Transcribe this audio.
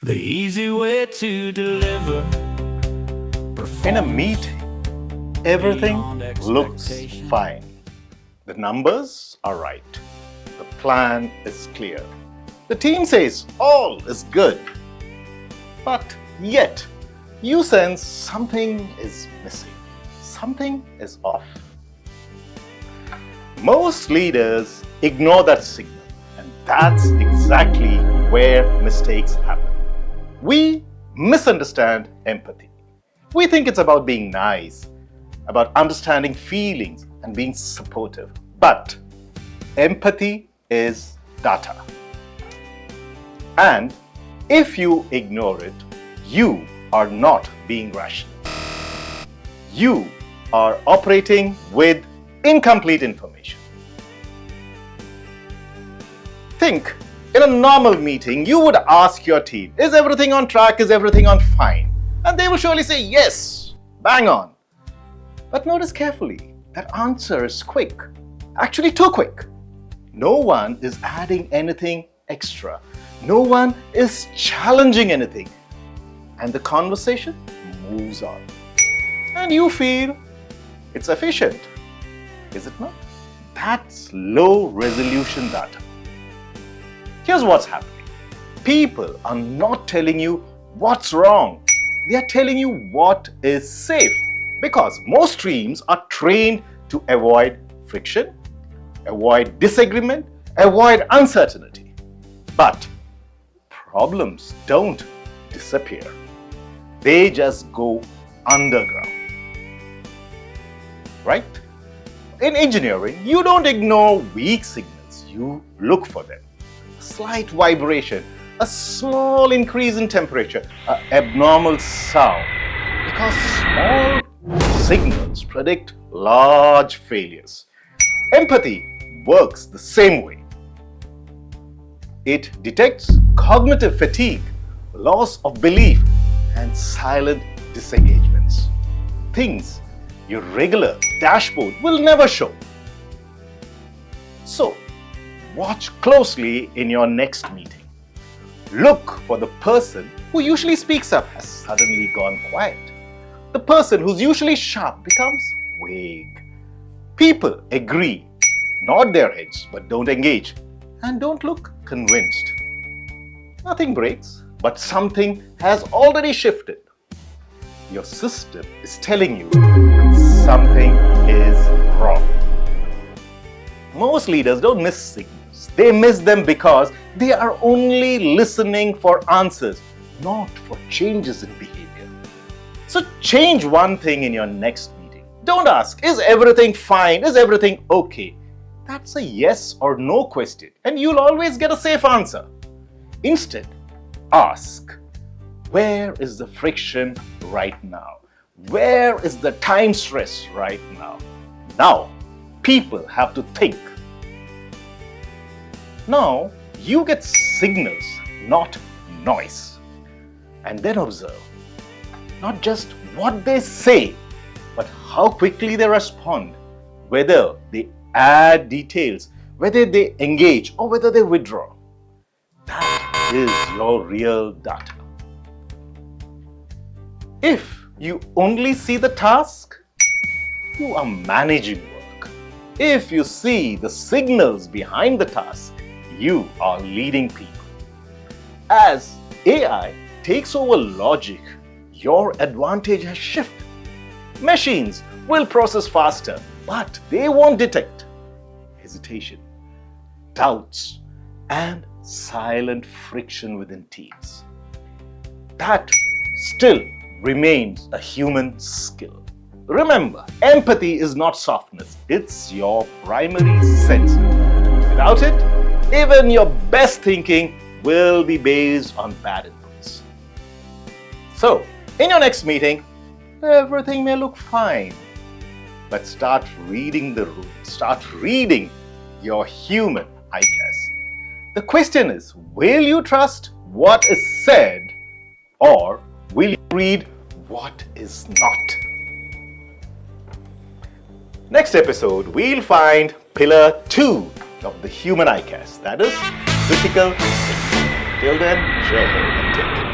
The easy way to deliver. In a meeting, everything looks fine. The numbers are right. The plan is clear. The team says all is good. But yet, you sense something is missing. Something is off. Most leaders ignore that signal, and that's exactly where mistakes happen. We misunderstand empathy. We think it's about being nice, about understanding feelings and being supportive. But empathy is data. And if you ignore it, you are not being rational. You are operating with incomplete information. Think, in a normal meeting, you would ask your team, is everything on track? Is everything on fine? And they will surely say, yes, bang on. But notice carefully, that answer is quick. Actually, too quick. No one is adding anything extra. No one is challenging anything. And the conversation moves on. And you feel it's efficient. Is it not? That's low resolution data. Here's what's happening. People are not telling you what's wrong. They are telling you what is safe. Because most teams are trained to avoid friction, avoid disagreement, avoid uncertainty. But problems don't disappear. They just go underground. Right? In engineering, you don't ignore weak signals. You look for them. Slight vibration, a small increase in temperature, an abnormal sound. Because small signals predict large failures. Empathy works the same way. It detects cognitive fatigue, loss of belief, and silent disengagements. Things your regular dashboard will never show. So, watch closely in your next meeting. Look for the person who usually speaks up has suddenly gone quiet. The person who's usually sharp becomes vague. People agree, nod their heads, but don't engage and don't look convinced. Nothing breaks, but something has already shifted. Your system is telling you something is wrong. Most leaders don't miss signals. They miss them because they are only listening for answers, not for changes in behavior. So change one thing in your next meeting. Don't ask, is everything fine? Is everything okay? That's a yes or no question, and you'll always get a safe answer. Instead, ask, where is the friction right now? Where is the time stress right now? Now, people have to think. Now, you get signals, not noise. And then observe, not just what they say, but how quickly they respond, whether they add details, whether they engage, or whether they withdraw. That is your real data. If you only see the task, you are managing work. If you see the signals behind the task, you are leading people. As AI takes over logic, your advantage has shifted. Machines will process faster, but they won't detect hesitation, doubts, and silent friction within teams. That still remains a human skill. Remember, empathy is not softness, it's your primary sensor. Without it, even your best thinking will be based on bad inputs. So, in your next meeting, everything may look fine, but start reading the room, start reading your human ICAS. The question is, will you trust what is said, or will you read what is not? Next episode, we'll find pillar 2 of the human ICAS, that is critical thinking. Till then, Jai Hind and take care.